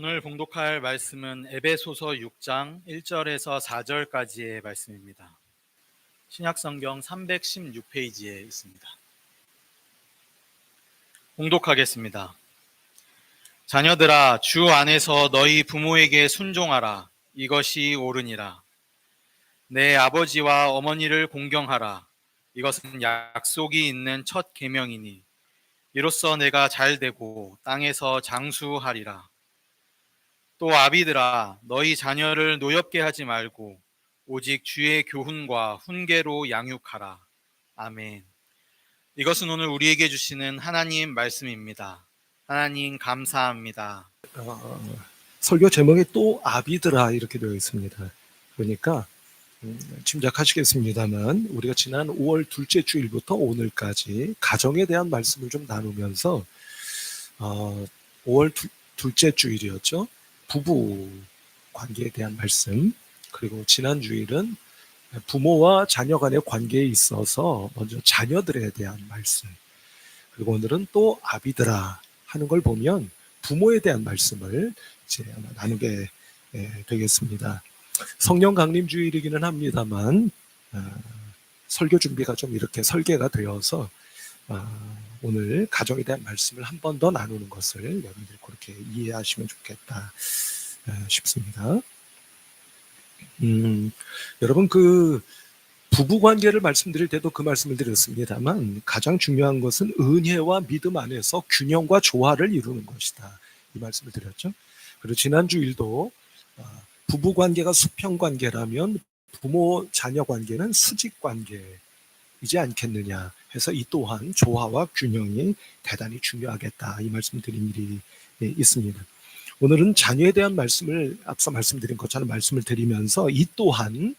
오늘 봉독할 말씀은 에베소서 6장 1절에서 4절까지의 말씀입니다. 신약성경 316페이지에 있습니다. 봉독하겠습니다. 자녀들아, 주 안에서 너희 부모에게 순종하라. 이것이 옳으니라. 내 아버지와 어머니를 공경하라. 이것은 약속이 있는 첫 계명이니 이로써 내가 잘되고 땅에서 장수하리라. 또 아비들아, 너희 자녀를 노엽게 하지 말고 오직 주의 교훈과 훈계로 양육하라. 아멘. 이것은 오늘 우리에게 주시는 하나님 말씀입니다. 하나님 감사합니다. 설교 제목이 또 아비들아 이렇게 되어 있습니다. 그러니까 짐작하시겠습니다만 우리가 지난 5월 둘째 주일부터 오늘까지 가정에 대한 말씀을 좀 나누면서 5월 둘째 주일이었죠. 부부 관계에 대한 말씀, 그리고 지난 주일은 부모와 자녀 간의 관계에 있어서 먼저 자녀들에 대한 말씀, 그리고 오늘은 또 아비들아 하는 걸 보면 부모에 대한 말씀을 이제 아마 나누게 되겠습니다. 성령 강림 주일이기는 합니다만 설교 준비가 좀 이렇게 설계가 되어서 오늘 가정에 대한 말씀을 한 번 더 나누는 것을 여러분들이 그렇게 이해하시면 좋겠다 싶습니다. 여러분 그 부부 관계를 말씀드릴 때도 그 말씀을 드렸습니다만 가장 중요한 것은 은혜와 믿음 안에서 균형과 조화를 이루는 것이다. 이 말씀을 드렸죠. 그리고 지난 주일도 부부 관계가 수평 관계라면 부모 자녀 관계는 수직 관계이지 않겠느냐 해서 이 또한 조화와 균형이 대단히 중요하겠다. 이 말씀을 드린 일이 있습니다. 오늘은 자녀에 대한 말씀을 앞서 말씀드린 것처럼 말씀을 드리면서 이 또한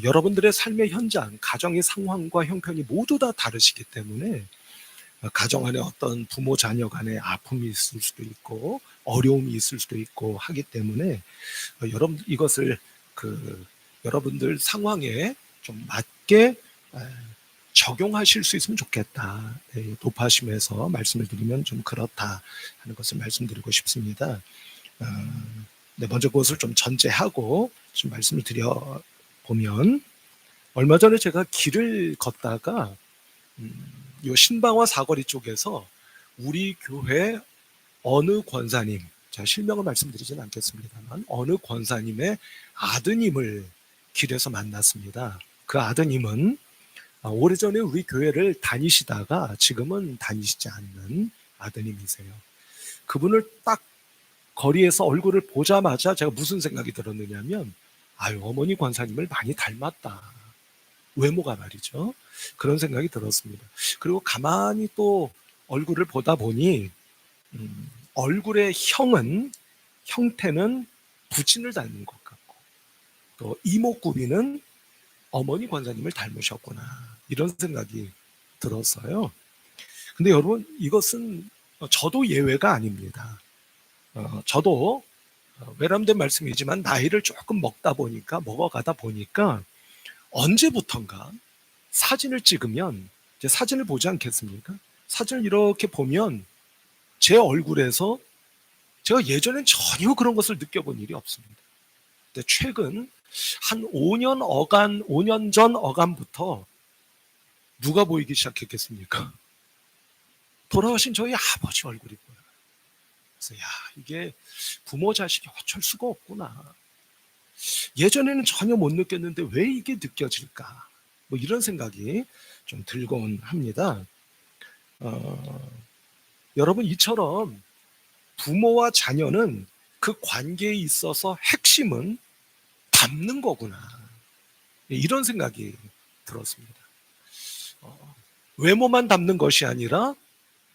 여러분들의 삶의 현장, 가정의 상황과 형편이 모두 다 다르시기 때문에 가정 안에 어떤 부모 자녀 간의 아픔이 있을 수도 있고 어려움이 있을 수도 있고 하기 때문에 여러분 이것을 여러분들 상황에 좀 맞게 적용하실 수 있으면 좋겠다. 도파심에서 말씀을 드리면 좀 그렇다 하는 것을 말씀드리고 싶습니다. 먼저 그것을 좀 전제하고 좀 말씀을 드려보면 얼마 전에 제가 길을 걷다가 요 신방화 사거리 쪽에서 우리 교회 어느 권사님, 제가 실명을 말씀드리진 않겠습니다만 어느 권사님의 아드님을 길에서 만났습니다. 그 아드님은 오래전에 우리 교회를 다니시다가 지금은 다니시지 않는 아드님이세요. 그분을 딱 거리에서 얼굴을 보자마자 제가 무슨 생각이 들었느냐면 어머니 권사님을 많이 닮았다. 외모가 말이죠. 그런 생각이 들었습니다. 그리고 가만히 또 얼굴을 보다 보니 얼굴의 형태는 부친을 닮은 것 같고 또 이목구비는 어머니 권사님을 닮으셨구나 이런 생각이 들었어요. 근데 여러분 이것은 저도 예외가 아닙니다. 저도 외람된 말씀이지만 나이를 조금 먹어가다 보니까 언제부턴가 사진을 찍으면 이제 사진을 보지 않겠습니까? 사진을 이렇게 보면 제 얼굴에서 제가 예전엔 전혀 그런 것을 느껴본 일이 없습니다. 근데 최근 한 5년 전 어간부터 누가 보이기 시작했겠습니까? 돌아가신 저희 아버지 얼굴이 보여요. 그래서 이게 부모 자식이 어쩔 수가 없구나. 예전에는 전혀 못 느꼈는데 왜 이게 느껴질까? 이런 생각이 좀 들곤 합니다. 여러분 이처럼 부모와 자녀는 그 관계에 있어서 핵심은 닮는 거구나. 이런 생각이 들었습니다. 외모만 닮는 것이 아니라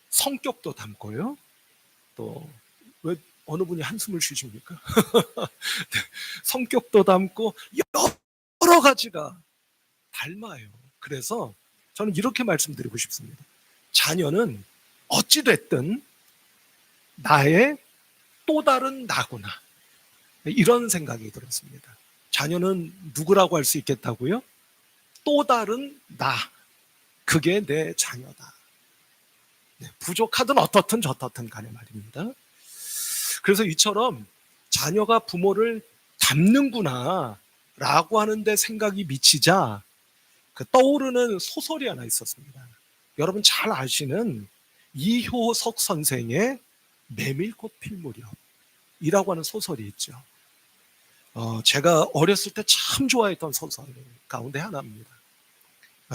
성격도 닮고요. 또 왜 어느 분이 한숨을 쉬십니까? 네, 성격도 닮고 여러 가지가 닮아요. 그래서 저는 이렇게 말씀드리고 싶습니다. 자녀는 어찌됐든 나의 또 다른 나구나. 이런 생각이 들었습니다. 자녀는 누구라고 할 수 있겠다고요? 또 다른 나. 그게 내 자녀다. 부족하든 어떻든 저떻든 간에 말입니다. 그래서 이처럼 자녀가 부모를 닮는구나 라고 하는데 생각이 미치자 그 떠오르는 소설이 하나 있었습니다. 여러분 잘 아시는 이효석 선생의 메밀꽃 필 무렵이라고 하는 소설이 있죠. 제가 어렸을 때 참 좋아했던 소설 가운데 하나입니다.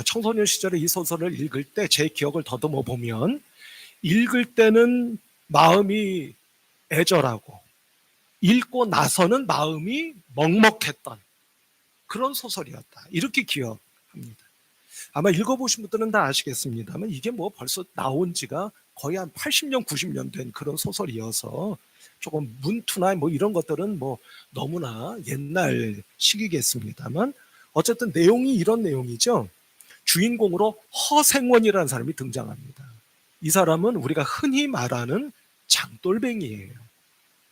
청소년 시절에 이 소설을 읽을 때 제 기억을 더듬어 보면 읽을 때는 마음이 애절하고 읽고 나서는 마음이 먹먹했던 그런 소설이었다. 이렇게 기억합니다. 아마 읽어보신 분들은 다 아시겠습니다만 이게 뭐 벌써 나온 지가 거의 한 80년, 90년 된 그런 소설이어서 조금 문투나 뭐 이런 것들은 뭐 너무나 옛날 시기겠습니다만 어쨌든 내용이 이런 내용이죠. 주인공으로 허생원이라는 사람이 등장합니다. 이 사람은 우리가 흔히 말하는 장돌뱅이에요.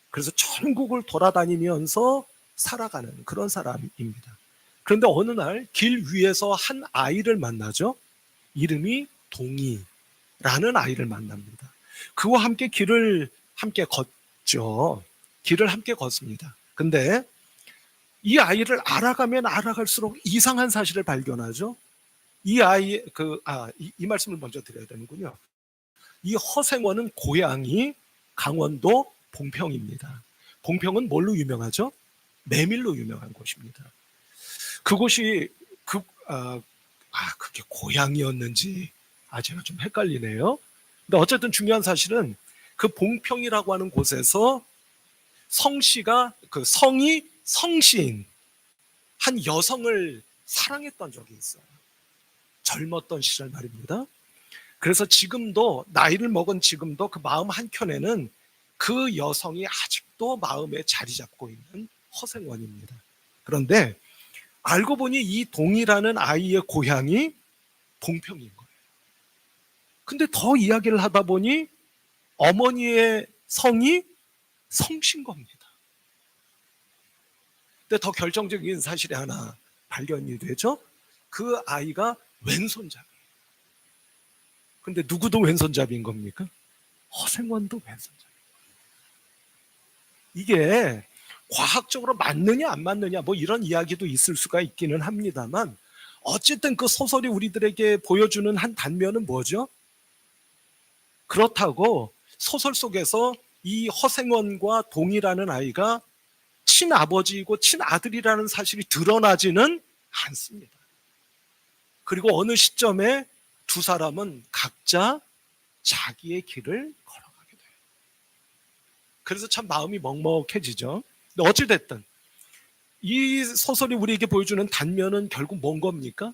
그래서 전국을 돌아다니면서 살아가는 그런 사람입니다. 그런데 어느 날 길 위에서 한 아이를 만나죠. 이름이 동이라는 아이를 만납니다. 그와 함께 길을 함께 걷죠. 길을 함께 걷습니다. 근데 이 아이를 알아가면 알아갈수록 이상한 사실을 발견하죠. 이 아이 이 말씀을 먼저 드려야 되는군요. 이 허생원은 고향이 강원도 봉평입니다. 봉평은 뭘로 유명하죠? 메밀로 유명한 곳입니다. 그곳이 그게 고향이었는지 제가 좀 헷갈리네요. 근데 어쨌든 중요한 사실은 그 봉평이라고 하는 곳에서 성씨가 그 성이 성시인 한 여성을 사랑했던 적이 있어요. 젊었던 시절 말입니다. 그래서 지금도 나이를 먹은 지금도 그 마음 한켠에는 그 여성이 아직도 마음에 자리 잡고 있는 허생원입니다. 그런데 알고 보니 이 동이라는 아이의 고향이 봉평인 거예요. 근데 더 이야기를 하다 보니 어머니의 성이 성신 겁니다. 근데 더 결정적인 사실이 하나 발견이 되죠. 그 아이가 왼손잡이에요. 근데 누구도 왼손잡이인 겁니까? 허생원도 왼손잡이. 이게 과학적으로 맞느냐 안 맞느냐 뭐 이런 이야기도 있을 수가 있기는 합니다만 어쨌든 그 소설이 우리들에게 보여주는 한 단면은 뭐죠? 그렇다고 소설 속에서 이 허생원과 동이라는 아이가 친아버지이고 친아들이라는 사실이 드러나지는 않습니다. 그리고 어느 시점에 두 사람은 각자 자기의 길을 걸어가게 돼요. 그래서 참 마음이 먹먹해지죠. 근데 어찌됐든 이 소설이 우리에게 보여주는 단면은 결국 뭔 겁니까?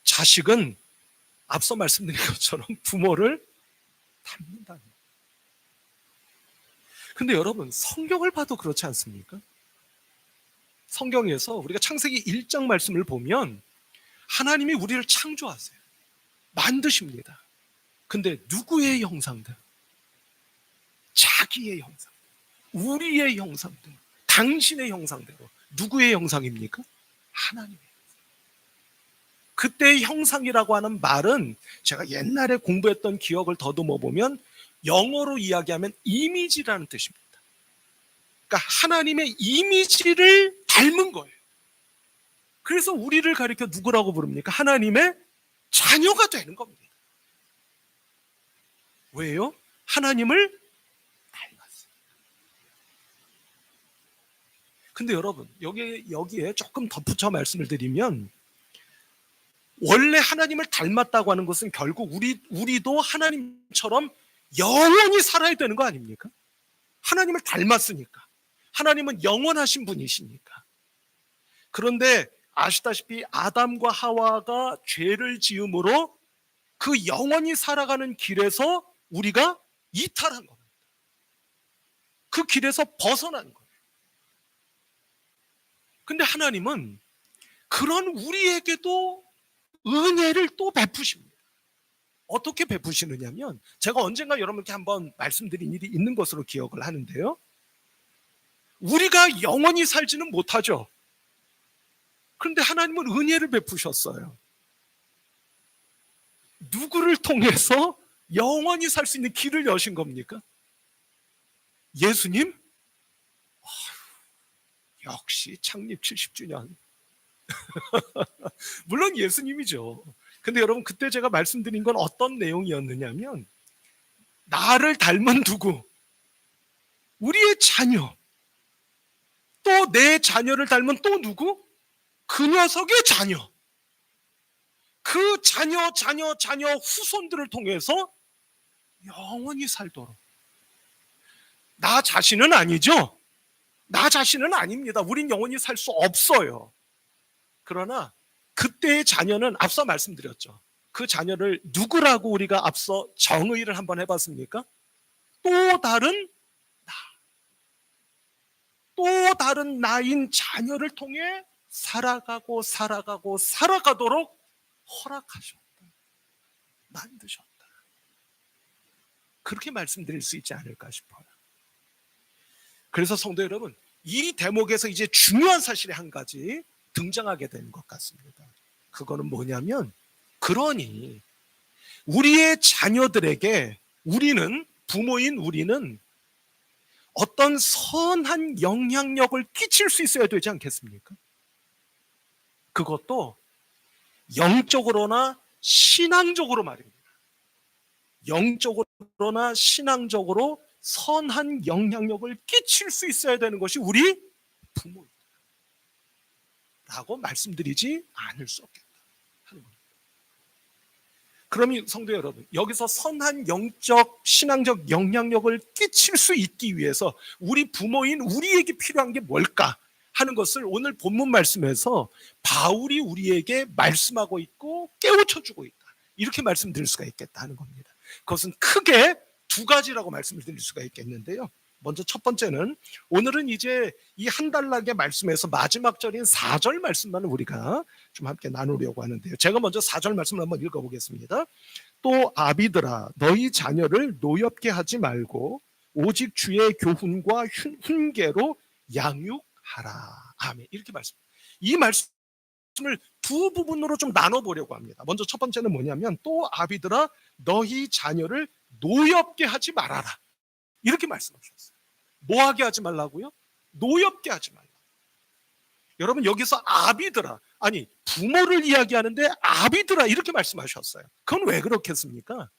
자식은 앞서 말씀드린 것처럼 부모를 닮는다는 거예요. 근데 여러분 성경을 봐도 그렇지 않습니까? 성경에서 우리가 창세기 1장 말씀을 보면 하나님이 우리를 창조하세요. 만드십니다. 근데 누구의 형상대로? 자기의 형상, 우리의 형상대로, 당신의 형상대로. 누구의 형상입니까? 하나님의 형상. 그때의 형상이라고 하는 말은 제가 옛날에 공부했던 기억을 더듬어 보면 영어로 이야기하면 이미지라는 뜻입니다. 그러니까 하나님의 이미지를 닮은 거예요. 그래서 우리를 가리켜 누구라고 부릅니까? 하나님의 자녀가 되는 겁니다. 왜요? 하나님을 닮았어요. 근데 여러분 여기에 조금 덧붙여 말씀을 드리면 원래 하나님을 닮았다고 하는 것은 결국 우리도 하나님처럼 영원히 살아야 되는 거 아닙니까? 하나님을 닮았으니까. 하나님은 영원하신 분이시니까. 그런데 아시다시피 아담과 하와가 죄를 지음으로 그 영원히 살아가는 길에서 우리가 이탈한 겁니다. 그 길에서 벗어난 거예요. 근데 하나님은 그런 우리에게도 은혜를 또 베푸십니다. 어떻게 베푸시느냐면 제가 언젠가 여러분께 한번 말씀드린 일이 있는 것으로 기억을 하는데요. 우리가 영원히 살지는 못하죠. 그런데 하나님은 은혜를 베푸셨어요. 누구를 통해서 영원히 살 수 있는 길을 여신 겁니까? 예수님? 역시 창립 70주년. 물론 예수님이죠. 근데 여러분, 그때 제가 말씀드린 건 어떤 내용이었느냐면, 나를 닮은 누구? 우리의 자녀. 또 내 자녀를 닮은 또 누구? 그 녀석의 자녀. 그 자녀 후손들을 통해서 영원히 살도록. 나 자신은 아니죠? 나 자신은 아닙니다. 우린 영원히 살 수 없어요. 그러나 그때의 자녀는 앞서 말씀드렸죠. 그 자녀를 누구라고 우리가 앞서 정의를 한번 해봤습니까? 또 다른 나. 또 다른 나인 자녀를 통해 살아가도록 허락하셨다. 만드셨다. 그렇게 말씀드릴 수 있지 않을까 싶어요. 그래서 성도 여러분, 이 대목에서 이제 중요한 사실이 한 가지 등장하게 되는 것 같습니다. 그거는 뭐냐면, 그러니 우리의 자녀들에게 부모인 우리는 어떤 선한 영향력을 끼칠 수 있어야 되지 않겠습니까? 그것도 영적으로나 신앙적으로 말입니다. 영적으로나 신앙적으로 선한 영향력을 끼칠 수 있어야 되는 것이 우리 부모입니다. 라고 말씀드리지 않을 수 없겠다 하는 겁니다. 그러면 성도 여러분, 여기서 선한 영적, 신앙적 영향력을 끼칠 수 있기 위해서 우리 부모인 우리에게 필요한 게 뭘까 하는 것을 오늘 본문 말씀에서 바울이 우리에게 말씀하고 있고 깨우쳐주고 있다. 이렇게 말씀드릴 수가 있겠다 하는 겁니다. 그것은 크게 두 가지라고 말씀을 드릴 수가 있겠는데요. 먼저 첫 번째는, 오늘은 이제 이 한 단락의 말씀에서 마지막 절인 4절 말씀만 우리가 좀 함께 나누려고 하는데요. 제가 먼저 4절 말씀을 한번 읽어보겠습니다. 또 아비들아, 너희 자녀를 노엽게 하지 말고 오직 주의 교훈과 훈계로 양육하라. 아멘. 이렇게 이 말씀을 두 부분으로 좀 나눠보려고 합니다. 먼저 첫 번째는 뭐냐면, 또 아비들아, 너희 자녀를 노엽게 하지 말아라. 이렇게 말씀하셨어요. 뭐하게 하지 말라고요? 노엽게 하지 말라. 여러분, 여기서 아비들아, 아니 부모를 이야기하는데 아비들아 이렇게 말씀하셨어요. 그건 왜 그렇겠습니까?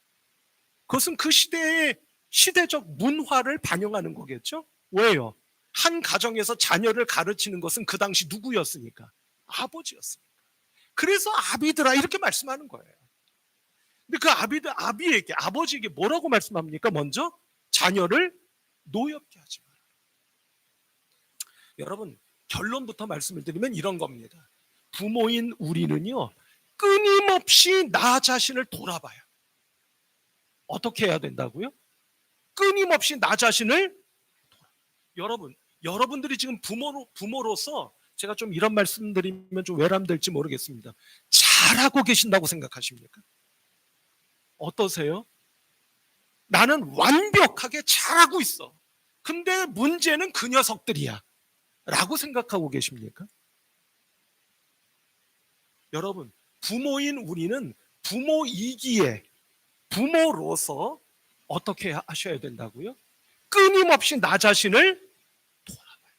그것은 그 시대의 시대적 문화를 반영하는 거겠죠. 왜요? 한 가정에서 자녀를 가르치는 것은 그 당시 누구였으니까? 아버지였으니까. 그래서 아비들아 이렇게 말씀하는 거예요. 근데 그 아버지에게 뭐라고 말씀합니까? 먼저 자녀를 노엽게 하지 마라. 여러분, 결론부터 말씀을 드리면 이런 겁니다. 부모인 우리는요, 끊임없이 나 자신을 돌아봐요. 어떻게 해야 된다고요? 끊임없이 나 자신을 여러분들이 지금 부모로서 제가 좀 이런 말씀드리면 좀 외람될지 모르겠습니다. 잘하고 계신다고 생각하십니까? 어떠세요? 나는 완벽하게 잘하고 있어. 근데 문제는 그 녀석들이야. 라고 생각하고 계십니까? 여러분, 부모인 우리는 부모이기에 부모로서 어떻게 하셔야 된다고요? 끊임없이 나 자신을 돌아봐요.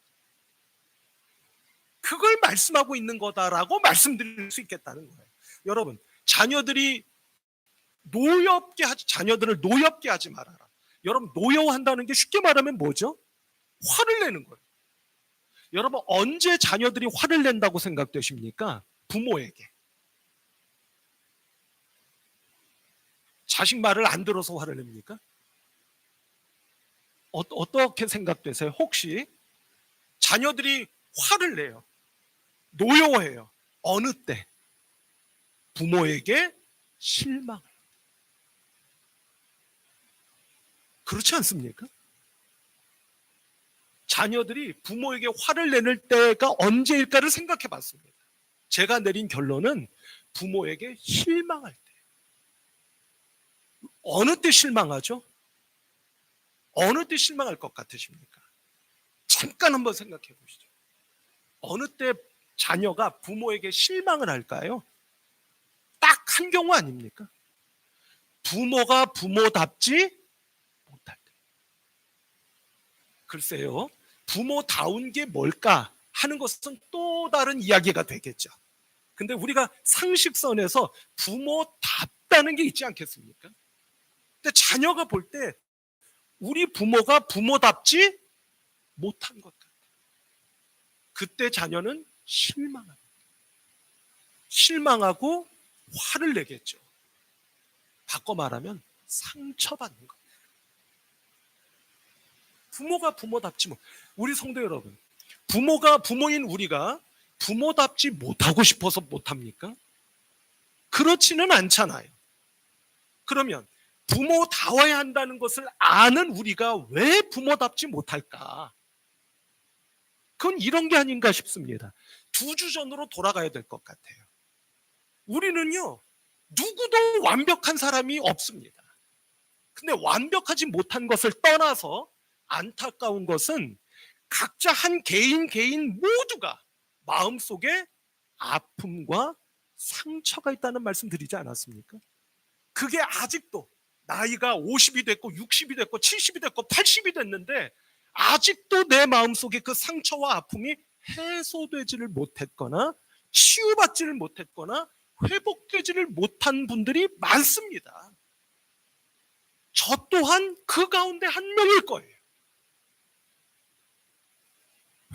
그걸 말씀하고 있는 거다라고 말씀드릴 수 있겠다는 거예요. 여러분, 자녀들을 노엽게 하지 말아라. 여러분, 노여워한다는 게 쉽게 말하면 뭐죠? 화를 내는 거예요. 여러분, 언제 자녀들이 화를 낸다고 생각되십니까? 부모에게. 자식 말을 안 들어서 화를 냅니까? 어떻게 생각되세요? 혹시 자녀들이 화를 내요. 노여워해요. 어느 때? 부모에게 실망을. 그렇지 않습니까? 자녀들이 부모에게 화를 내는 때가 언제일까를 생각해 봤습니다. 제가 내린 결론은 부모에게 실망할 때. 어느 때 실망하죠? 어느 때 실망할 것 같으십니까? 잠깐 한번 생각해 보시죠. 어느 때 자녀가 부모에게 실망을 할까요? 딱 한 경우 아닙니까? 부모가 부모답지 못할 때. 글쎄요, 부모다운 게 뭘까 하는 것은 또 다른 이야기가 되겠죠. 근데 우리가 상식선에서 부모답다는 게 있지 않겠습니까? 근데 자녀가 볼 때 우리 부모가 부모답지 못한 것 같아요. 그때 자녀는 실망하고 화를 내겠죠. 바꿔 말하면 상처받는 겁니다. 부모가 부모답지 못. 우리 성도 여러분, 부모가 부모인 우리가 부모답지 못하고 싶어서 못합니까? 그렇지는 않잖아요. 그러면 부모다워야 한다는 것을 아는 우리가 왜 부모답지 못할까? 그건 이런 게 아닌가 싶습니다. 2주 전으로 돌아가야 될 것 같아요. 우리는요, 누구도 완벽한 사람이 없습니다. 근데 완벽하지 못한 것을 떠나서 안타까운 것은 각자 한 개인 모두가 마음속에 아픔과 상처가 있다는 말씀 드리지 않았습니까? 그게 아직도 나이가 50이 됐고 60이 됐고 70이 됐고 80이 됐는데 아직도 내 마음속에 그 상처와 아픔이 해소되지를 못했거나 치유받지를 못했거나 회복되지를 못한 분들이 많습니다. 저 또한 그 가운데 한 명일 거예요.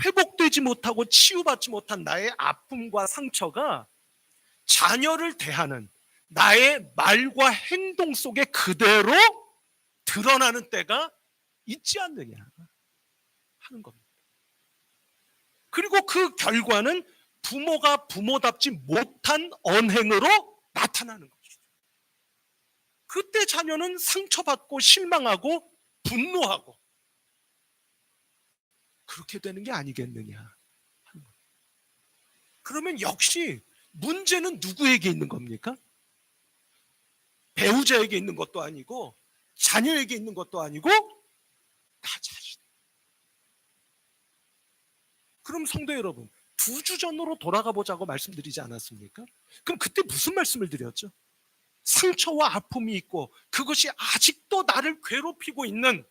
회복되지 못하고 치유받지 못한 나의 아픔과 상처가 자녀를 대하는 나의 말과 행동 속에 그대로 드러나는 때가 있지 않느냐 하는 겁니다. 그리고 그 결과는 부모가 부모답지 못한 언행으로 나타나는 것이죠. 그때 자녀는 상처받고 실망하고 분노하고 그렇게 되는 게 아니겠느냐 하는 겁니다. 그러면 역시 문제는 누구에게 있는 겁니까? 배우자에게 있는 것도 아니고 자녀에게 있는 것도 아니고 나 자신. 그럼 성도 여러분, 2주 전으로 돌아가 보자고 말씀드리지 않았습니까? 그럼 그때 무슨 말씀을 드렸죠? 상처와 아픔이 있고 그것이 아직도 나를 괴롭히고 있는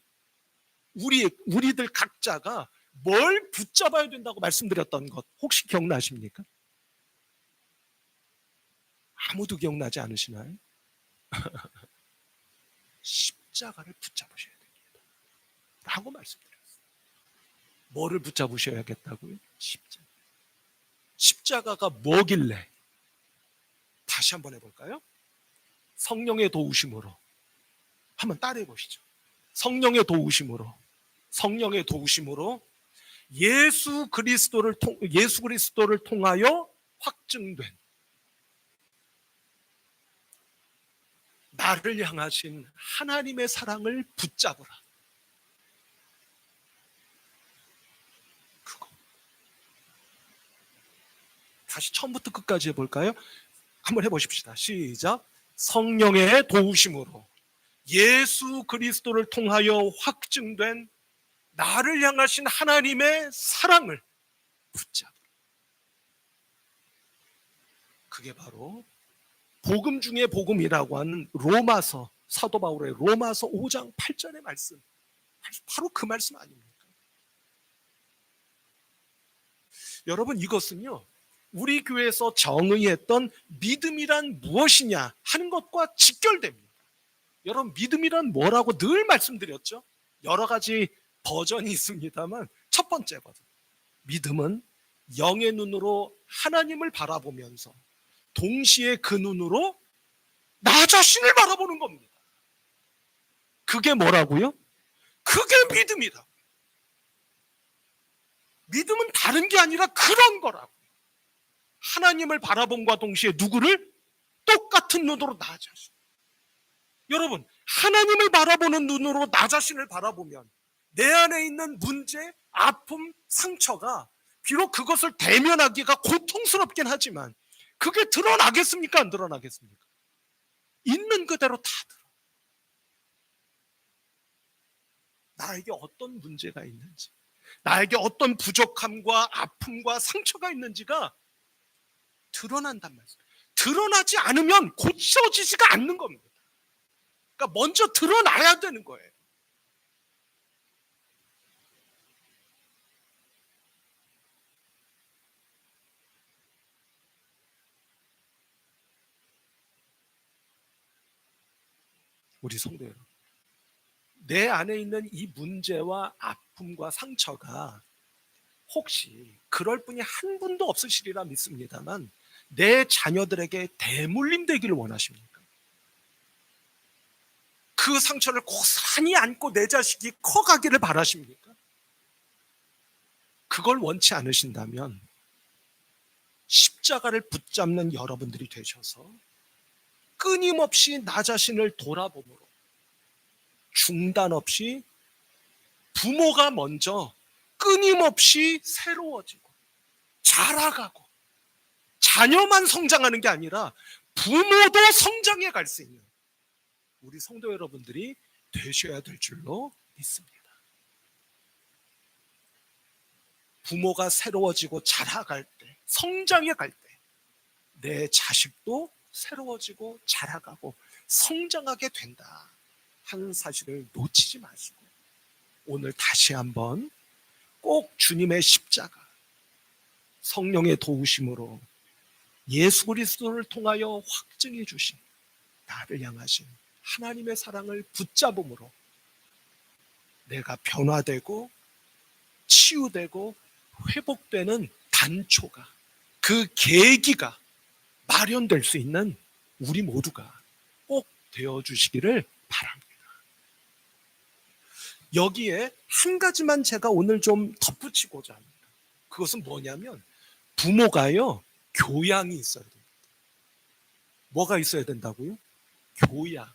우리들 각자가 뭘 붙잡아야 된다고 말씀드렸던 것 혹시 기억나십니까? 아무도 기억나지 않으시나요? 십자가를 붙잡으셔야 됩니다 라고 말씀드렸어요. 뭐를 붙잡으셔야겠다고요? 십자가가 뭐길래? 다시 한번 해볼까요? 성령의 도우심으로 한번 따라해 보시죠. 성령의 도우심으로 예수 그리스도를 통하여 확증된 나를 향하신 하나님의 사랑을 붙잡으라. 그거. 다시 처음부터 끝까지 해볼까요? 한번 해보십시다. 시작. 성령의 도우심으로 예수 그리스도를 통하여 확증된 나를 향하신 하나님의 사랑을 붙잡으라. 그게 바로 복음 중에 복음이라고 하는 로마서, 사도 바울의 로마서 5장 8절의 말씀, 바로 그 말씀 아닙니까? 여러분, 이것은요 우리 교회에서 정의했던 믿음이란 무엇이냐 하는 것과 직결됩니다. 여러분, 믿음이란 뭐라고 늘 말씀드렸죠? 여러 가지 버전이 있습니다만 첫 번째 버전, 믿음은 영의 눈으로 하나님을 바라보면서 동시에 그 눈으로 나 자신을 바라보는 겁니다. 그게 뭐라고요? 그게 믿음이다. 믿음은 다른 게 아니라 그런 거라고. 하나님을 바라봄과 동시에 누구를? 똑같은 눈으로 나 자신. 여러분, 하나님을 바라보는 눈으로 나 자신을 바라보면 내 안에 있는 문제, 아픔, 상처가 비록 그것을 대면하기가 고통스럽긴 하지만 그게 드러나겠습니까? 안 드러나겠습니까? 있는 그대로 다 드러. 나에게 어떤 문제가 있는지, 나에게 어떤 부족함과 아픔과 상처가 있는지가 드러난단 말이에요. 드러나지 않으면 고쳐지지가 않는 겁니다. 그러니까 먼저 드러나야 되는 거예요. 우리 성도 여러분, 내 안에 있는 이 문제와 아픔과 상처가 혹시 그럴 분이 한 분도 없으시리라 믿습니다만 내 자녀들에게 대물림 되기를 원하십니까? 그 상처를 고스란히 안고 내 자식이 커가기를 바라십니까? 그걸 원치 않으신다면 십자가를 붙잡는 여러분들이 되셔서 끊임없이 나 자신을 돌아봄으로 중단 없이 부모가 먼저 끊임없이 새로워지고 자라가고 자녀만 성장하는 게 아니라 부모도 성장해 갈 수 있는 우리 성도 여러분들이 되셔야 될 줄로 믿습니다. 부모가 새로워지고 자라갈 때, 성장해 갈 때 내 자식도 새로워지고 자라가고 성장하게 된다 하는 사실을 놓치지 마시고 오늘 다시 한번 꼭 주님의 십자가, 성령의 도우심으로 예수 그리스도를 통하여 확증해 주신 나를 향하신 하나님의 사랑을 붙잡음으로 내가 변화되고 치유되고 회복되는 단초가, 그 계기가 마련될 수 있는 우리 모두가 꼭 되어주시기를 바랍니다. 여기에 한 가지만 제가 오늘 좀 덧붙이고자 합니다. 그것은 뭐냐면 부모가요, 교양이 있어야 됩니다. 뭐가 있어야 된다고요? 교양.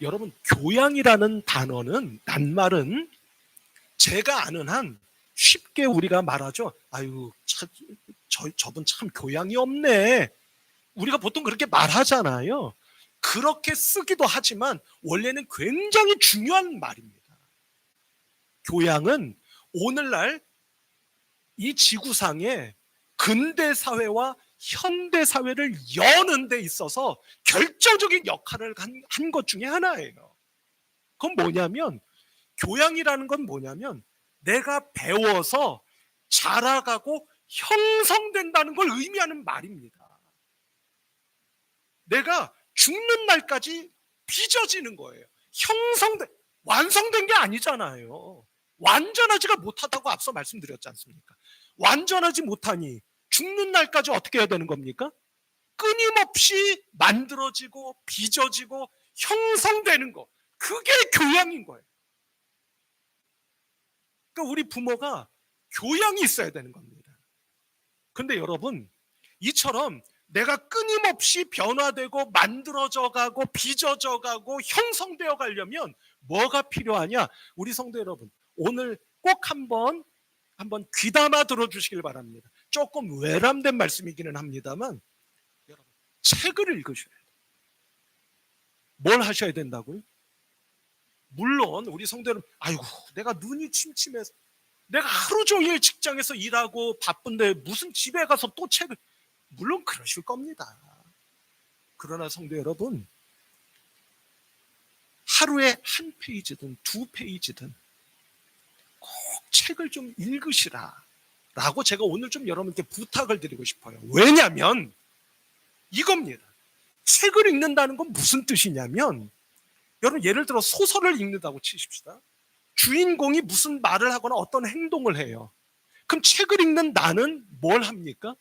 여러분, 교양이라는 단어는, 낱말은 제가 아는 한 쉽게 우리가 말하죠. 아유, 저분 참 교양이 없네. 우리가 보통 그렇게 말하잖아요. 그렇게 쓰기도 하지만 원래는 굉장히 중요한 말입니다. 교양은 오늘날 이 지구상에 근대 사회와 현대 사회를 여는 데 있어서 결정적인 역할을 한 것 중에 하나예요. 그건 뭐냐면, 교양이라는 건 뭐냐면 내가 배워서 자라가고 형성된다는 걸 의미하는 말입니다. 내가 죽는 날까지 빚어지는 거예요. 완성된 게 아니잖아요. 완전하지가 못하다고 앞서 말씀드렸지 않습니까? 완전하지 못하니 죽는 날까지 어떻게 해야 되는 겁니까? 끊임없이 만들어지고 빚어지고 형성되는 거. 그게 교양인 거예요. 그러니까 우리 부모가 교양이 있어야 되는 겁니다. 그런데 여러분, 이처럼 내가 끊임없이 변화되고 만들어져 가고 빚어져 가고 형성되어 가려면 뭐가 필요하냐? 우리 성도 여러분, 오늘 꼭 한번 귀담아 들어주시길 바랍니다. 조금 외람된 말씀이기는 합니다만 여러분, 책을 읽으셔야 돼요. 뭘 하셔야 된다고요? 물론 우리 성도 여러분, 아이고 내가 눈이 침침해서 내가 하루 종일 직장에서 일하고 바쁜데 무슨 집에 가서 또 책을, 물론 그러실 겁니다. 그러나 성도 여러분, 하루에 한 페이지든 두 페이지든 꼭 책을 좀 읽으시라 라고 제가 오늘 좀 여러분께 부탁을 드리고 싶어요. 왜냐하면 이겁니다. 책을 읽는다는 건 무슨 뜻이냐면, 여러분 예를 들어 소설을 읽는다고 치십시다. 주인공이 무슨 말을 하거나 어떤 행동을 해요. 그럼 책을 읽는 나는 뭘 합니까?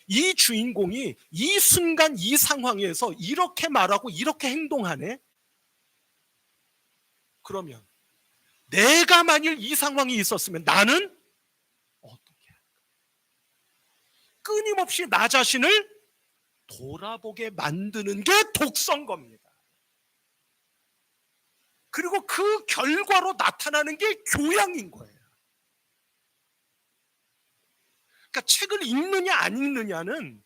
이 주인공이 이 순간 이 상황에서 이렇게 말하고 이렇게 행동하네? 그러면 내가 만일 이 상황이 있었으면 나는 어떻게 할까? 끊임없이 나 자신을 돌아보게 만드는 게 독서인 겁니다. 그리고 그 결과로 나타나는 게 교양인 거예요. 그러니까 책을 읽느냐 안 읽느냐는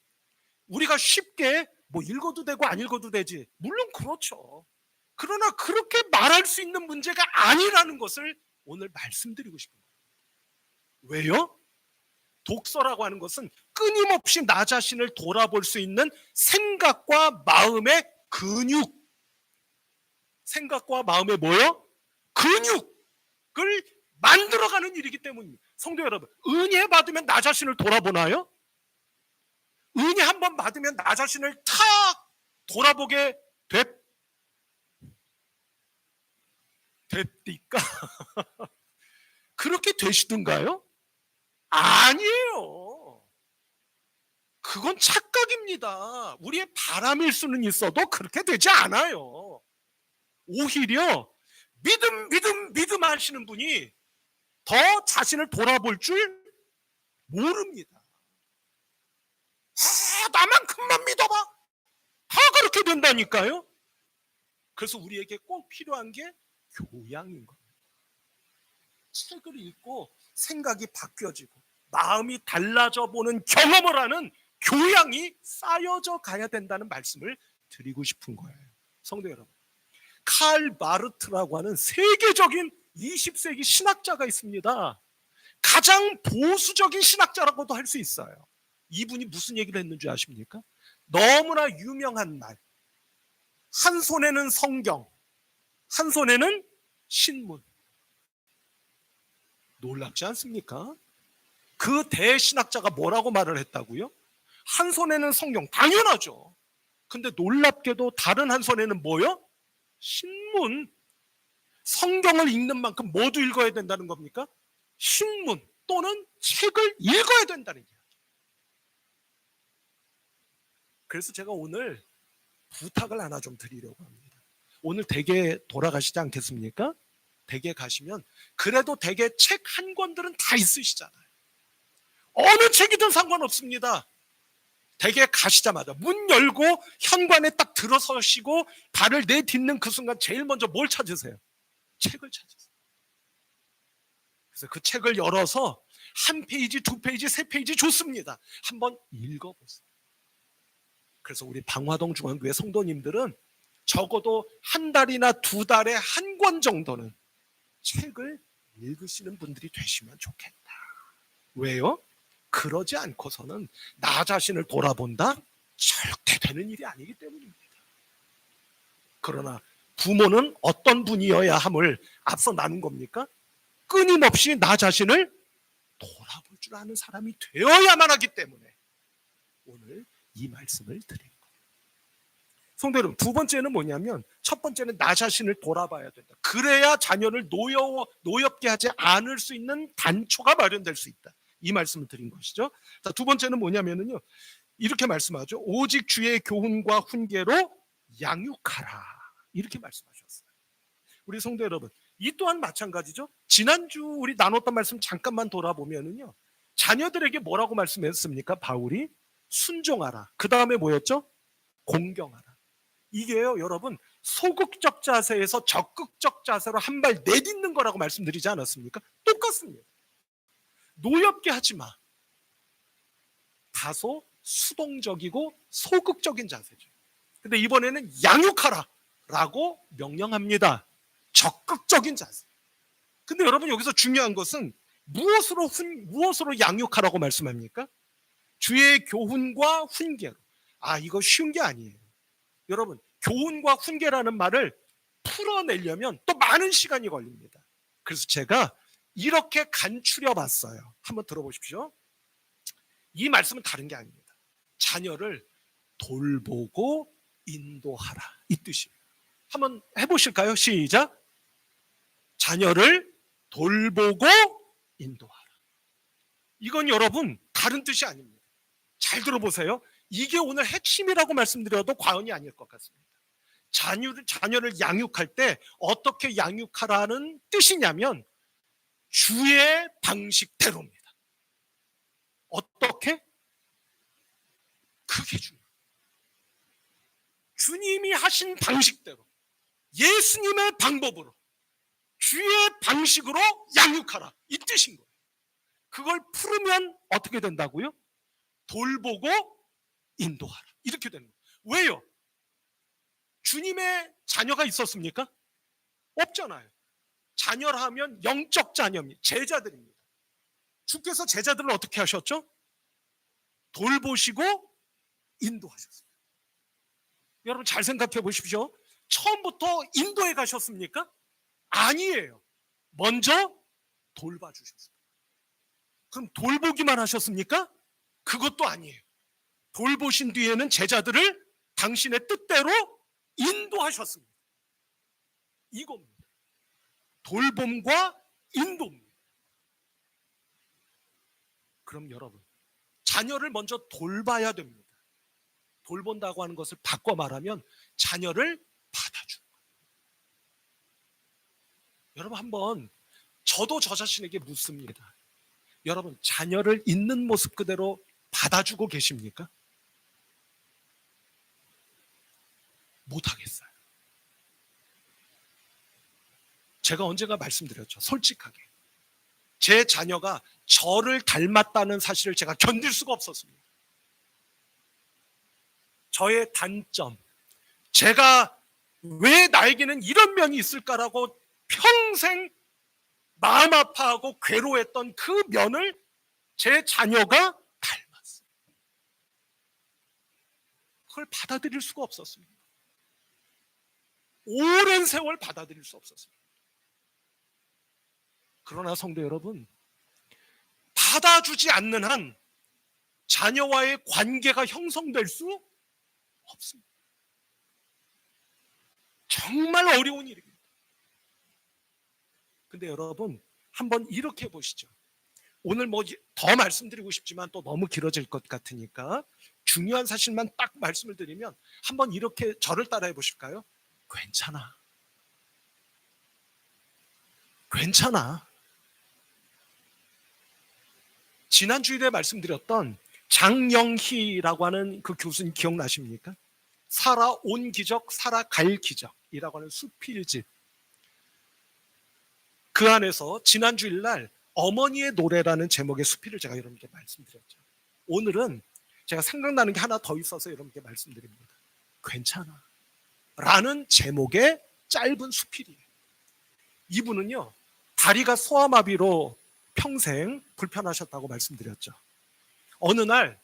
우리가 쉽게 뭐 읽어도 되고 안 읽어도 되지, 물론 그렇죠. 그러나 그렇게 말할 수 있는 문제가 아니라는 것을 오늘 말씀드리고 싶은 거예요. 왜요? 독서라고 하는 것은 끊임없이 나 자신을 돌아볼 수 있는 생각과 마음의 근육, 생각과 마음의 뭐요? 근육을 만들어가는 일이기 때문입니다. 성도 여러분, 은혜 받으면 나 자신을 돌아보나요? 은혜 한번 받으면 나 자신을 탁 돌아보게 됐디까? 그렇게 되시던가요? 아니에요. 그건 착각입니다. 우리의 바람일 수는 있어도 그렇게 되지 않아요. 오히려 믿음 하시는 분이 더 자신을 돌아볼 줄 모릅니다. 나만큼만 믿어봐. 다 그렇게 된다니까요. 그래서 우리에게 꼭 필요한 게 교양인 겁니다. 책을 읽고 생각이 바뀌어지고 마음이 달라져 보는 경험을 하는 교양이 쌓여져 가야 된다는 말씀을 드리고 싶은 거예요. 성도 여러분, 칼 마르트라고 하는 세계적인 20세기 신학자가 있습니다. 가장 보수적인 신학자라고도 할 수 있어요. 이분이 무슨 얘기를 했는지 아십니까? 너무나 유명한 말. 한 손에는 성경, 한 손에는 신문. 놀랍지 않습니까? 그 대신학자가 뭐라고 말을 했다고요? 한 손에는 성경, 당연하죠. 근데 놀랍게도 다른 한 손에는 뭐요? 신문. 성경을 읽는 만큼 뭐도 읽어야 된다는 겁니까? 신문 또는 책을 읽어야 된다는 이야기. 그래서 제가 오늘 부탁을 하나 좀 드리려고 합니다. 오늘 댁에 돌아가시지 않겠습니까? 댁에 가시면 그래도 댁에 책 한 권들은 다 있으시잖아요. 어느 책이든 상관없습니다. 댁에 가시자마자 문 열고 현관에 딱 들어서시고 발을 내딛는 그 순간 제일 먼저 뭘 찾으세요? 책을 찾으세요. 그래서 그 책을 열어서 한 페이지, 두 페이지, 세 페이지 좋습니다. 한번 읽어보세요. 그래서 우리 방화동 중앙교회 성도님들은 적어도 한 달이나 두 달에 한 권 정도는 책을 읽으시는 분들이 되시면 좋겠다. 왜요? 그러지 않고서는 나 자신을 돌아본다? 절대 되는 일이 아니기 때문입니다. 그러나 부모는 어떤 분이어야 함을 앞서 나눈 겁니까? 끊임없이 나 자신을 돌아볼 줄 아는 사람이 되어야만 하기 때문에 오늘 이 말씀을 드린 거예요. 성도 여러분, 두 번째는 뭐냐면 첫 번째는 나 자신을 돌아봐야 된다. 그래야 자녀를 노엽게 하지 않을 수 있는 단초가 마련될 수 있다. 이 말씀을 드린 것이죠. 자, 두 번째는 뭐냐면요, 이렇게 말씀하죠. 오직 주의 교훈과 훈계로 양육하라. 이렇게 말씀하셨어요. 우리 성도 여러분, 이 또한 마찬가지죠. 지난주 우리 나눴던 말씀 잠깐만 돌아보면은요, 자녀들에게 뭐라고 말씀했습니까? 바울이 순종하라. 그 다음에 뭐였죠? 공경하라. 이게요, 여러분, 소극적 자세에서 적극적 자세로 한 발 내딛는 거라고 말씀드리지 않았습니까? 똑같습니다. 노엽게 하지 마. 다소 수동적이고 소극적인 자세죠. 근데 이번에는 양육하라 라고 명령합니다. 적극적인 자세. 근데 여러분, 여기서 중요한 것은 무엇으로 양육하라고 말씀합니까? 주의 교훈과 훈계로. 이거 쉬운 게 아니에요. 여러분, 교훈과 훈계라는 말을 풀어내려면 또 많은 시간이 걸립니다. 그래서 제가 이렇게 간추려 봤어요. 한번 들어보십시오. 이 말씀은 다른 게 아닙니다. 자녀를 돌보고 인도하라, 이 뜻이에요. 한번 해보실까요? 시작. 자녀를 돌보고 인도하라. 이건 여러분 다른 뜻이 아닙니다. 잘 들어보세요. 이게 오늘 핵심이라고 말씀드려도 과언이 아닐 것 같습니다. 자녀를 양육할 때 어떻게 양육하라는 뜻이냐면 주의 방식대로입니다. 어떻게? 그게 중요해요. 주님이 하신 방식대로, 예수님의 방법으로, 주의 방식으로 양육하라, 이 뜻인 거예요. 그걸 풀으면 어떻게 된다고요? 돌보고 인도하라, 이렇게 되는 거예요. 왜요? 주님의 자녀가 있었습니까? 없잖아요. 자녀라 하면 영적 자녀입니다. 제자들입니다. 주께서 제자들을 어떻게 하셨죠? 돌보시고 인도하셨습니다. 여러분 잘 생각해 보십시오. 처음부터 인도에 가셨습니까? 아니에요. 먼저 돌봐주셨습니다. 그럼 돌보기만 하셨습니까? 그것도 아니에요. 돌보신 뒤에는 제자들을 당신의 뜻대로 인도하셨습니다. 이겁니다. 돌봄과 인도입니다. 그럼 여러분, 자녀를 먼저 돌봐야 됩니다. 돌본다고 하는 것을 바꿔 말하면 자녀를 받아주는 거예요. 여러분, 한번 저도 저 자신에게 묻습니다. 여러분, 자녀를 있는 모습 그대로 받아주고 계십니까? 못하겠어요. 제가 언젠가 말씀드렸죠. 솔직하게. 제 자녀가 저를 닮았다는 사실을 제가 견딜 수가 없었습니다. 저의 단점, 제가 왜 나에게는 이런 면이 있을까라고 평생 마음 아파하고 괴로워했던 그 면을 제 자녀가 닮았어요. 그걸 받아들일 수가 없었습니다. 오랜 세월 받아들일 수 없었습니다. 그러나 성도 여러분, 받아주지 않는 한 자녀와의 관계가 형성될 수 없습니다. 정말 어려운 일입니다. 근데 여러분, 한번 이렇게 보시죠. 오늘 뭐 더 말씀드리고 싶지만 또 너무 길어질 것 같으니까 중요한 사실만 딱 말씀을 드리면 한번 이렇게 저를 따라해 보실까요? 괜찮아. 괜찮아. 지난 주일에 말씀드렸던 장영희라고 하는 그 교수님 기억나십니까? 살아온 기적, 살아갈 기적이라고 하는 수필집. 그 안에서 지난 주일날 어머니의 노래라는 제목의 수필을 제가 여러분께 말씀드렸죠. 오늘은 제가 생각나는 게 하나 더 있어서 여러분께 말씀드립니다. 괜찮아. 라는 제목의 짧은 수필이에요. 이분은요, 다리가 소아마비로 평생 불편하셨다고 말씀드렸죠. 어느 날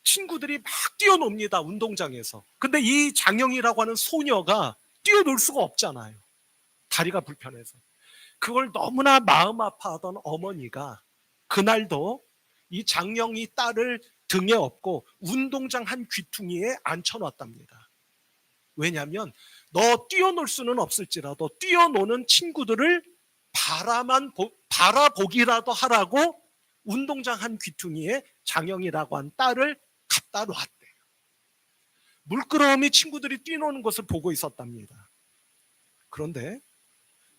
친구들이 막 뛰어놉니다. 운동장에서. 근데 이 장영이라고 하는 소녀가 뛰어놀 수가 없잖아요. 다리가 불편해서. 그걸 너무나 마음 아파하던 어머니가 그날도 이 장영이 딸을 등에 업고 운동장 한 귀퉁이에 앉혀놨답니다. 왜냐하면 너 뛰어놀 수는 없을지라도 뛰어노는 친구들을 바라보기라도 하라고 운동장 한 귀퉁이에 장영이라고 한 딸을 갖다 놨대요. 물끄러미 친구들이 뛰노는 것을 보고 있었답니다. 그런데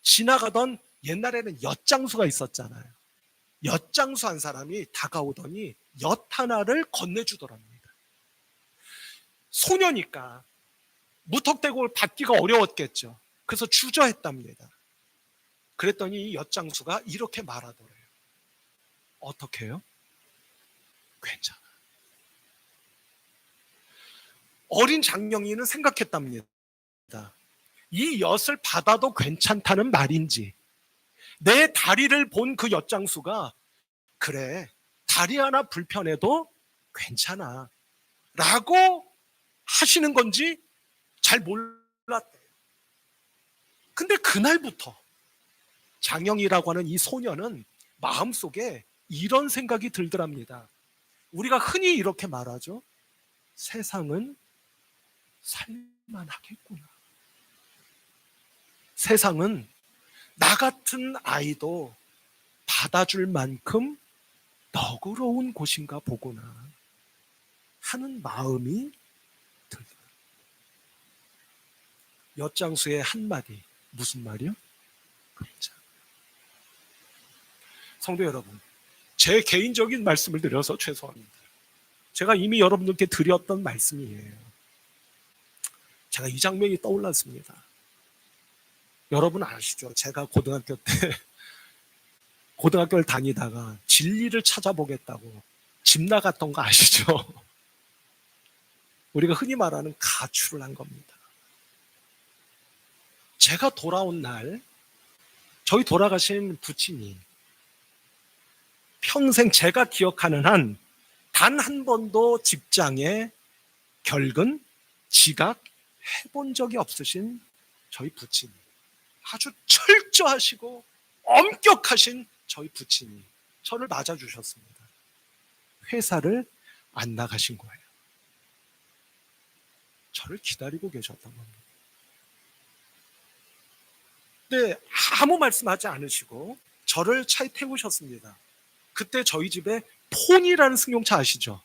지나가던 옛날에는 엿장수가 있었잖아요. 엿장수 한 사람이 다가오더니 엿 하나를 건네주더랍니다. 소녀니까 무턱대고 받기가 어려웠겠죠. 그래서 주저했답니다. 그랬더니 이 엿장수가 이렇게 말하더래요. 어떻게 해요? 괜찮아. 어린 장영이는 생각했답니다. 이 엿을 받아도 괜찮다는 말인지, 내 다리를 본 그 엿장수가 그래, 다리 하나 불편해도 괜찮아 라고 하시는 건지 잘 몰랐대요. 근데 그날부터 장영이라고 하는 이 소녀는 마음속에 이런 생각이 들더랍니다. 우리가 흔히 이렇게 말하죠. 세상은 살만하겠구나. 세상은 나 같은 아이도 받아줄 만큼 너그러운 곳인가 보구나 하는 마음이 들더라. 엿장수의 한마디, 무슨 말이요? 괜찮아. 성도 여러분, 제 개인적인 말씀을 드려서 죄송합니다. 제가 이미 여러분들께 드렸던 말씀이에요. 제가 이 장면이 떠올랐습니다. 여러분 아시죠? 제가 고등학교를 다니다가 진리를 찾아보겠다고 집 나갔던 거 아시죠? 우리가 흔히 말하는 가출을 한 겁니다. 제가 돌아온 날, 저희 돌아가신 부친이 평생 제가 기억하는 한 단 한 번도 직장에 결근, 지각 해본 적이 없으신 저희 부친이, 아주 철저하시고 엄격하신 저희 부친이 저를 맞아주셨습니다. 회사를 안 나가신 거예요. 저를 기다리고 계셨던 겁니다. 근데 아무 말씀하지 않으시고 저를 차에 태우셨습니다. 그때 저희 집에 폰이라는 승용차 아시죠?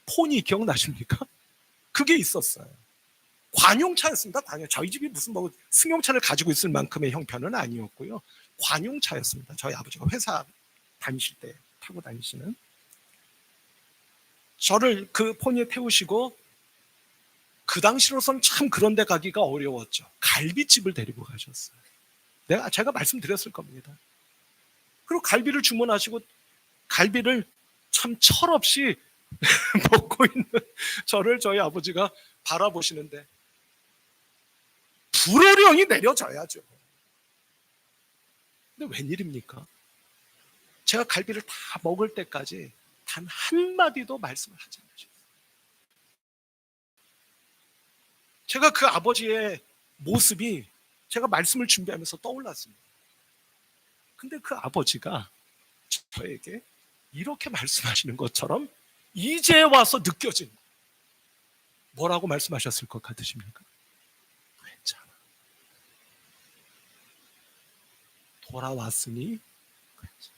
폰이 기억나십니까? 그게 있었어요. 관용차였습니다. 관용. 저희 집이 무슨 뭐 승용차를 가지고 있을 만큼의 형편은 아니었고요. 관용차였습니다. 저희 아버지가 회사 다니실 때 타고 다니시는. 저를 그 폰이에 태우시고 그 당시로선 참 그런 데 가기가 어려웠죠. 갈비집을 데리고 가셨어요. 제가 말씀드렸을 겁니다. 그리고 갈비를 주문하시고 갈비를 참 철없이 먹고 있는 저를 저희 아버지가 바라보시는데 불호령이 내려져야죠. 근데 웬일입니까? 제가 갈비를 다 먹을 때까지 단 한마디도 말씀을 하지 않으셨어요. 제가 그 아버지의 모습이 제가 말씀을 준비하면서 떠올랐습니다. 근데 그 아버지가 저에게 이렇게 말씀하시는 것처럼 이제 와서 느껴진 뭐라고 말씀하셨을 것 같으십니까? 괜찮아. 돌아왔으니 괜찮아.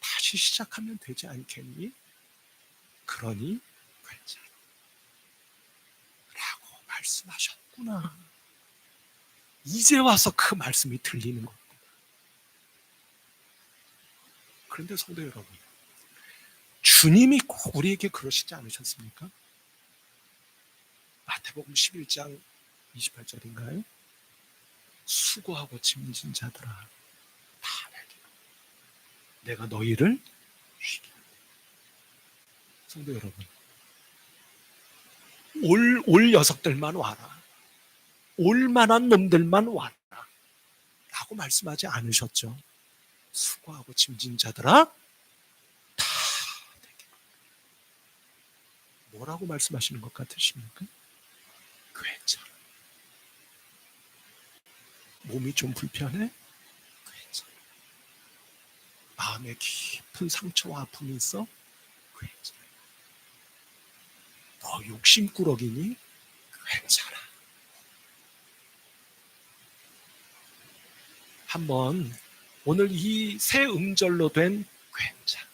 다시 시작하면 되지 않겠니? 그러니 괜찮아. 라고 말씀하셨구나. 이제 와서 그 말씀이 들리는 겁니다. 그런데 성도 여러분, 주님이 꼭 우리에게 그러시지 않으셨습니까? 마태복음 11장 28절인가요? 수고하고 짐진 자들아 다 내가 너희를 쉬게 하리라. 성도 여러분, 올 녀석들만 와라. 올 만한 놈들만 와라. 라고 말씀하지 않으셨죠? 수고하고 짐진 자들아 다 내게. 뭐라고 말씀하시는 것 같으십니까? 괜찮아. 몸이 좀 불편해? 괜찮아. 마음에 깊은 상처와 아픔이 있어? 괜찮아. 너 욕심꾸러기니? 괜찮아. 한번 오늘 이 새 음절로 된 괜찮아.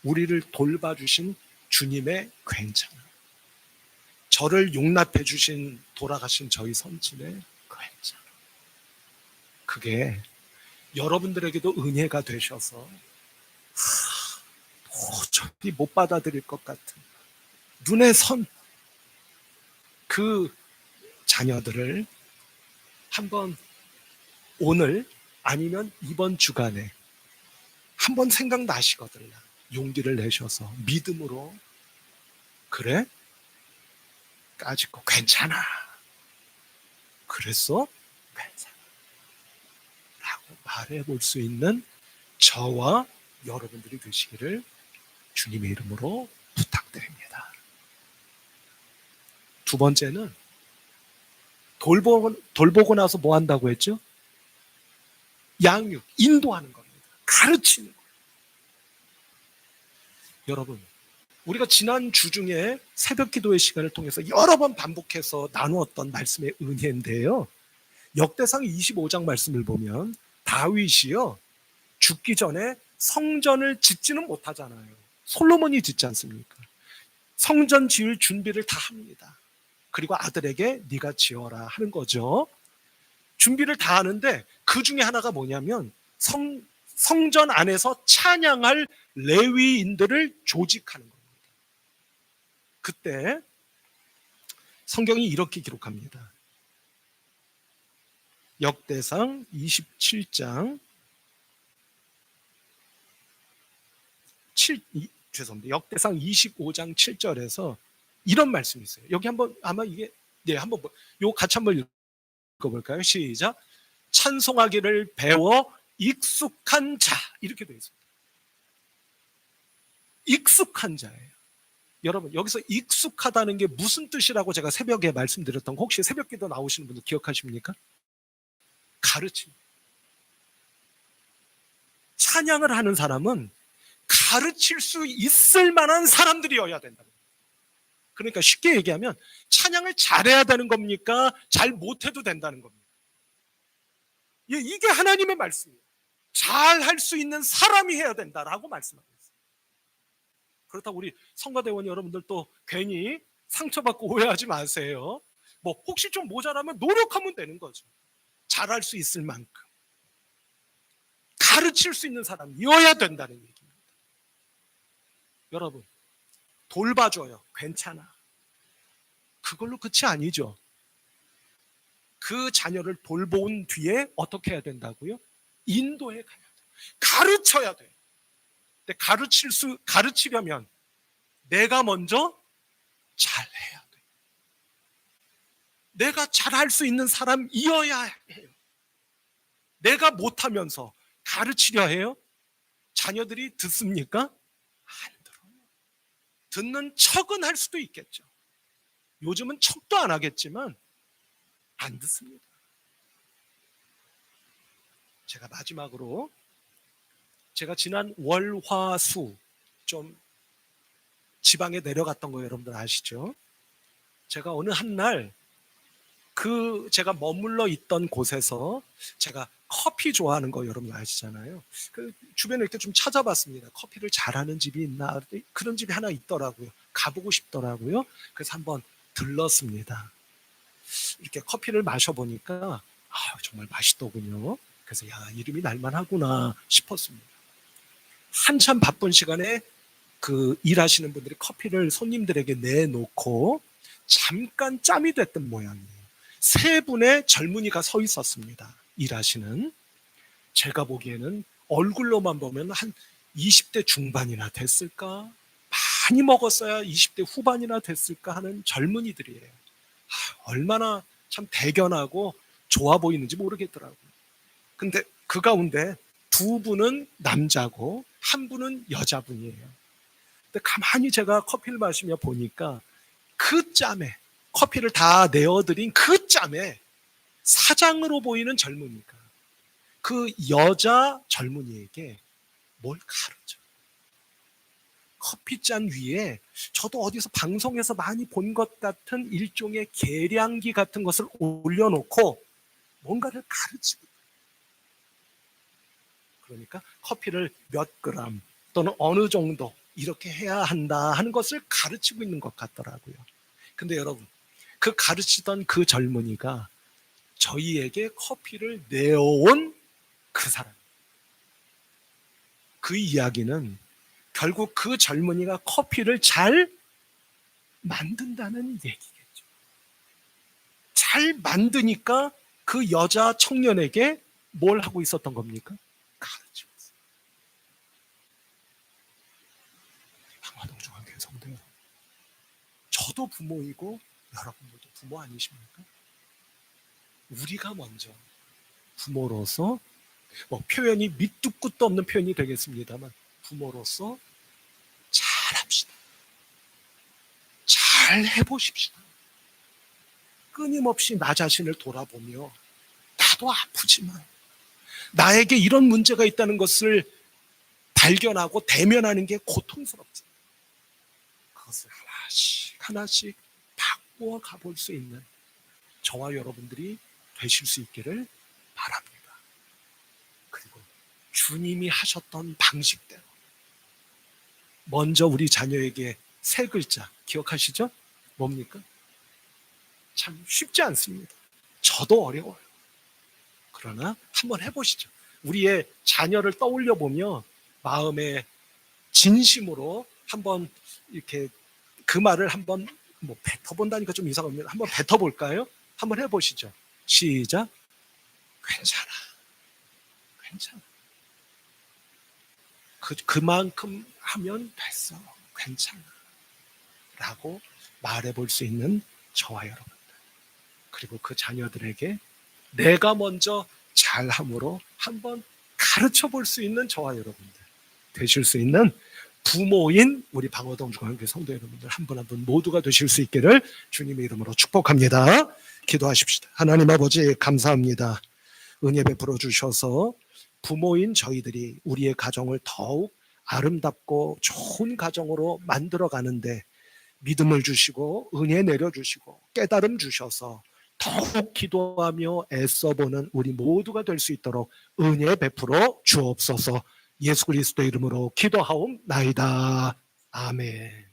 우리를 돌봐주신 주님의 괜찮아. 저를 용납해 주신 돌아가신 저희 선친의 괜찮아. 그게 여러분들에게도 은혜가 되셔서 도저히 못 받아들일 것 같은 눈에 선 그 자녀들을 한번 오늘 아니면 이번 주간에 한번 생각나시거든요. 용기를 내셔서 믿음으로 그래? 까짓거 괜찮아. 그랬어? 괜찮아. 라고 말해볼 수 있는 저와 여러분들이 되시기를 주님의 이름으로 부탁드립니다. 두 번째는 돌보고 나서 뭐 한다고 했죠? 양육, 인도하는 겁니다. 가르치는 거예요. 여러분, 우리가 지난 주 중에 새벽 기도의 시간을 통해서 여러 번 반복해서 나누었던 말씀의 은혜인데요. 역대상 25장 말씀을 보면 다윗이요, 죽기 전에 성전을 짓지는 못하잖아요. 솔로몬이 짓지 않습니까? 성전 지을 준비를 다 합니다. 그리고 아들에게 네가 지어라 하는 거죠. 준비를 다 하는데 그 중에 하나가 뭐냐면 성전 안에서 찬양할 레위인들을 조직하는 겁니다. 그때 성경이 이렇게 기록합니다. 역대상 27장 역대상 25장 7절에서 이런 말씀이 있어요. 여기 한번 아마 이게 한번 요 같이 한번 읽어볼까요? 시작. 찬송하기를 배워 익숙한 자, 이렇게 되어 있습니다. 익숙한 자예요. 여러분, 여기서 익숙하다는 게 무슨 뜻이라고 제가 새벽에 말씀드렸던 거 혹시 새벽 기도 나오시는 분들 기억하십니까? 가르침. 찬양을 하는 사람은 가르칠 수 있을 만한 사람들이어야 된다. 그러니까 쉽게 얘기하면 찬양을 잘해야 되는 겁니까? 잘 못해도 된다는 겁니다. 이게 하나님의 말씀이에요. 잘할 수 있는 사람이 해야 된다라고 말씀하고 있어요. 그렇다고 우리 성가대원 여러분들 또 괜히 상처받고 오해하지 마세요. 뭐 혹시 좀 모자라면 노력하면 되는 거죠. 잘할 수 있을 만큼 가르칠 수 있는 사람이어야 된다는 얘기입니다. 여러분, 돌봐줘요. 괜찮아. 그걸로 끝이 아니죠. 그 자녀를 돌본 뒤에 어떻게 해야 된다고요? 인도해 가야 돼요. 가르쳐야 돼요. 근데 가르치려면 내가 먼저 잘해야 돼요. 내가 잘할 수 있는 사람이어야 해요. 내가 못하면서 가르치려 해요? 자녀들이 듣습니까? 안 들어요. 듣는 척은 할 수도 있겠죠. 요즘은 척도 안 하겠지만 안 듣습니다. 제가 마지막으로 제가 지난 월, 화, 수 좀 지방에 내려갔던 거 여러분들 아시죠? 제가 어느 한 날 제가 머물러 있던 곳에서 제가 커피 좋아하는 거 여러분 아시잖아요. 그 주변에 이렇게 좀 찾아봤습니다. 커피를 잘하는 집이 있나? 그런 집이 하나 있더라고요. 가보고 싶더라고요. 그래서 한번 들렀습니다. 이렇게 커피를 마셔보니까 정말 맛있더군요. 그래서 이름이 날만하구나 싶었습니다. 한참 바쁜 시간에 그 일하시는 분들이 커피를 손님들에게 내놓고 잠깐 짬이 됐던 모양이에요. 세 분의 젊은이가 서 있었습니다. 일하시는. 제가 보기에는 얼굴로만 보면 한 20대 중반이나 됐을까? 많이 먹었어야 20대 후반이나 됐을까 하는 젊은이들이에요. 얼마나 참 대견하고 좋아 보이는지 모르겠더라고요. 근데 그 가운데 두 분은 남자고 한 분은 여자분이에요. 근데 가만히 제가 커피를 마시며 보니까 그 짬에 커피를 다 내어드린 그 짬에 사장으로 보이는 젊은이가 그 여자 젊은이에게 뭘 가르쳐. 커피잔 위에 저도 어디서 방송에서 많이 본 것 같은 일종의 계량기 같은 것을 올려놓고 뭔가를 가르치고, 그러니까 커피를 몇 그램 또는 어느 정도 이렇게 해야 한다 하는 것을 가르치고 있는 것 같더라고요. 근데 여러분, 그 가르치던 그 젊은이가 저희에게 커피를 내어온 그 사람. 그 이야기는 결국 그 젊은이가 커피를 잘 만든다는 얘기겠죠. 잘 만드니까 그 여자 청년에게 뭘 하고 있었던 겁니까? 가르치고 있어요. 방화동 중앙교회 성도 여러분, 저도 부모이고 여러분들도 부모 아니십니까? 우리가 먼저 부모로서 표현이 밑도 끝도 없는 표현이 되겠습니다만 부모로서 잘합시다. 잘 해보십시다. 끊임없이 나 자신을 돌아보며 나도 아프지만 나에게 이런 문제가 있다는 것을 발견하고 대면하는 게 고통스럽지. 그것을 하나씩 하나씩 바꾸어 가볼 수 있는 저와 여러분들이 되실 수 있기를 바랍니다. 그리고 주님이 하셨던 방식대로 먼저 우리 자녀에게 세 글자 기억하시죠? 뭡니까? 참 쉽지 않습니다. 저도 어려워요. 그러나 한번 해보시죠. 우리의 자녀를 떠올려 보며 마음에 진심으로 한번 이렇게 그 말을 한번 뱉어본다니까 좀 이상합니다. 한번 뱉어볼까요? 한번 해보시죠. 시작. 괜찮아. 괜찮아. 그만큼 하면 됐어. 괜찮아. 라고 말해볼 수 있는 저와 여러분들. 그리고 그 자녀들에게 내가 먼저 잘함으로 한번 가르쳐 볼 수 있는 저와 여러분들 되실 수 있는 부모인 우리 방어동 중앙교회 성도 여러분들 한 분 한 분 모두가 되실 수 있기를 주님의 이름으로 축복합니다. 기도하십시다. 하나님 아버지 감사합니다. 은혜 베풀어 주셔서 부모인 저희들이 우리의 가정을 더욱 아름답고 좋은 가정으로 만들어 가는데 믿음을 주시고 은혜 내려주시고 깨달음 주셔서 더욱 기도하며 애써보는 우리 모두가 될 수 있도록 은혜 베풀어 주옵소서. 예수 그리스도 이름으로 기도하옵나이다. 아멘.